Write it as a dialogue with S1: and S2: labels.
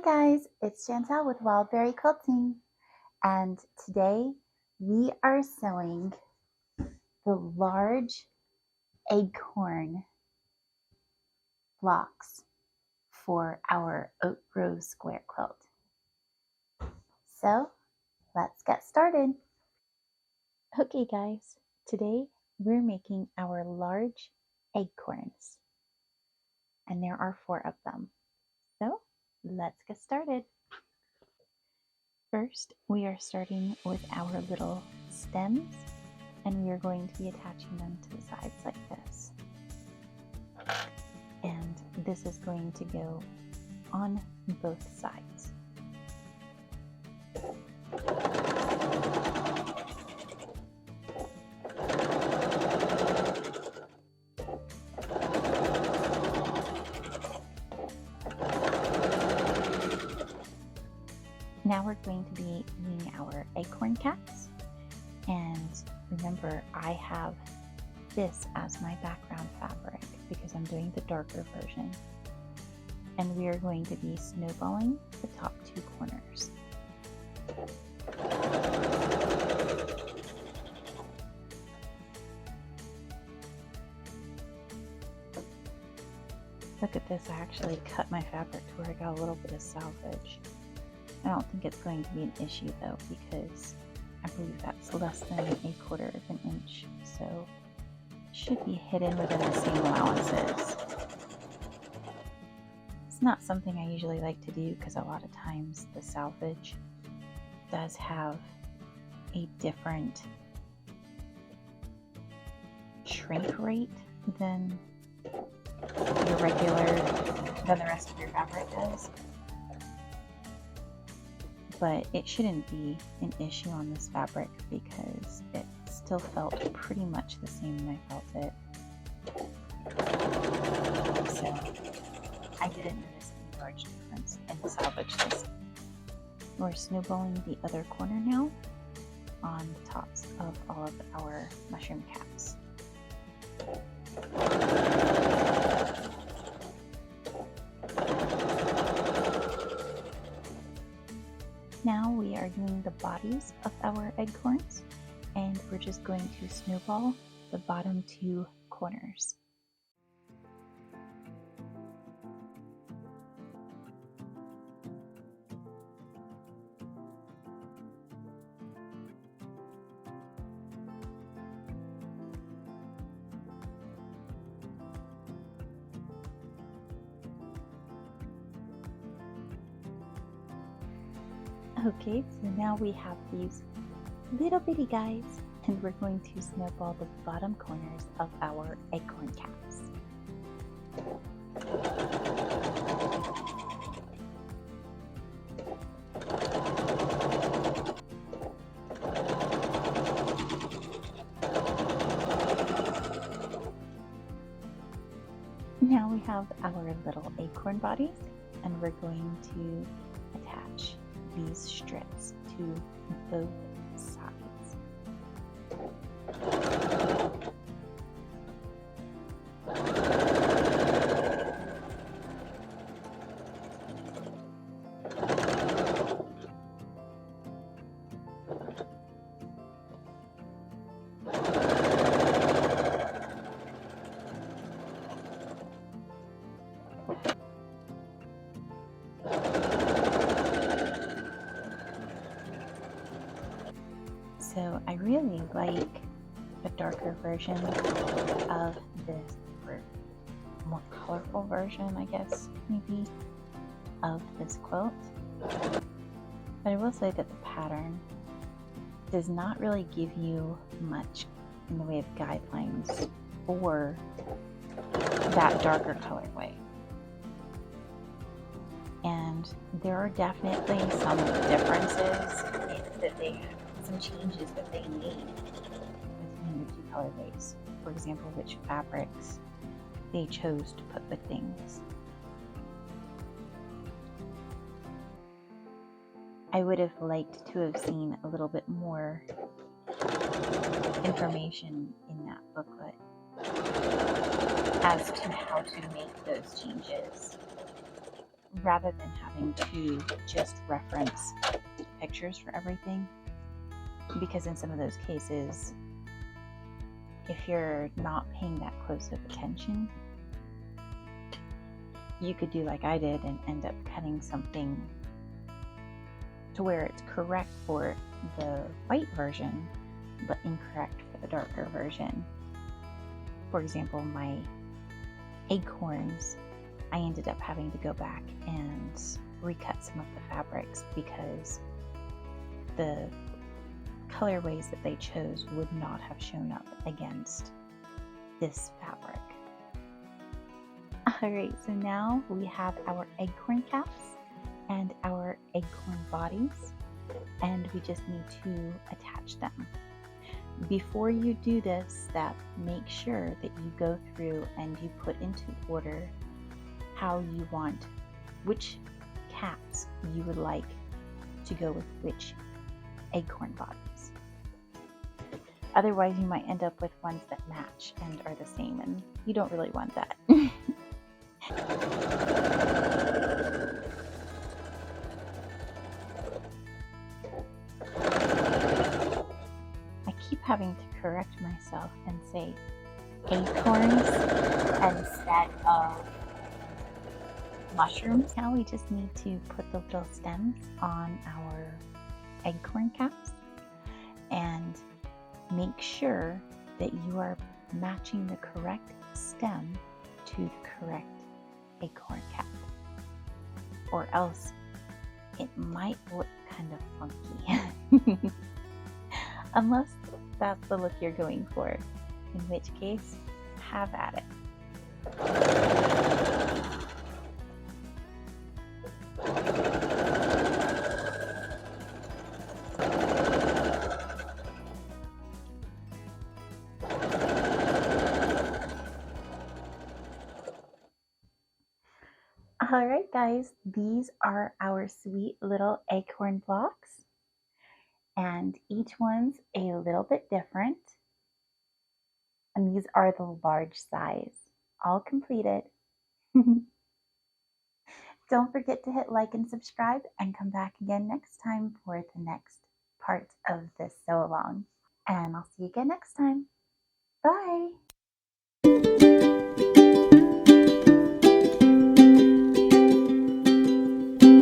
S1: guys, it's Chantel with Wildberry Quilting, and today we are sewing the large acorn blocks for our oat rose square quilt. So let's get started. Okay guys, today we're making our large acorns, and there are 4 of them. So let's get started. First, we are starting with our little stems, and we are going to be attaching them to the sides like this. And this is going to go on both sides. Now we're going to be doing our acorn caps, and remember I have this as my background fabric because I'm doing the darker version, and we are going to be snowballing the top 2 corners. Look at this, I actually cut my fabric to where I got a little bit of salvage. I don't think it's going to be an issue though, because I believe that's less than 1/4 of an inch, so it should be hidden within the same allowances. It's not something I usually like to do because a lot of times the salvage does have a different shrink rate than the rest of your fabric does. But it shouldn't be an issue on this fabric because it still felt pretty much the same when I felt it. So I didn't notice any large difference in the salvage this. We're snowballing the other corner now on the tops of all of our mushroom caps. Now we are doing the bodies of our acorns, and we're just going to snowball the bottom 2 corners. Okay, so now we have these little bitty guys, and we're going to snowball the bottom corners of our acorn caps. Now we have our little acorn bodies, and we're going to attach these strips to both sides. So I really like the darker version of this, or more colorful version, I guess, maybe, of this quilt. But I will say that the pattern does not really give you much in the way of guidelines for that darker colorway. And there are definitely some differences that they have. Some changes that they made between the 2 colorways. For example, which fabrics they chose to put with things. I would have liked to have seen a little bit more information in that booklet as to how to make those changes. rather than having to just reference pictures for everything. Because in some of those cases, if you're not paying that close of attention, you could do like I did and end up cutting something to where it's correct for the white version, but incorrect for the darker version. For example, my acorns, I ended up having to go back and recut some of the fabrics because the colorways that they chose would not have shown up against this fabric. Alright, so now we have our acorn caps and our acorn bodies, and we just need to attach them. Before you do this step, make sure that you go through and you put into order how you want, which caps you would like to go with which acorn bodies. Otherwise, you might end up with ones that match and are the same, and you don't really want that. I keep having to correct myself and say acorns instead of mushrooms. Now we just need to put the little stems on our acorn caps and make sure that you are matching the correct stem to the correct acorn cap, or else it might look kind of funky. Unless that's the look you're going for, in which case, have at it. Alright guys, these are our sweet little acorn blocks, and each one's a little bit different, and these are the large size, all completed. Don't forget to hit like and subscribe, and come back again next time for the next part of this sew along. And I'll see you again next time. Bye!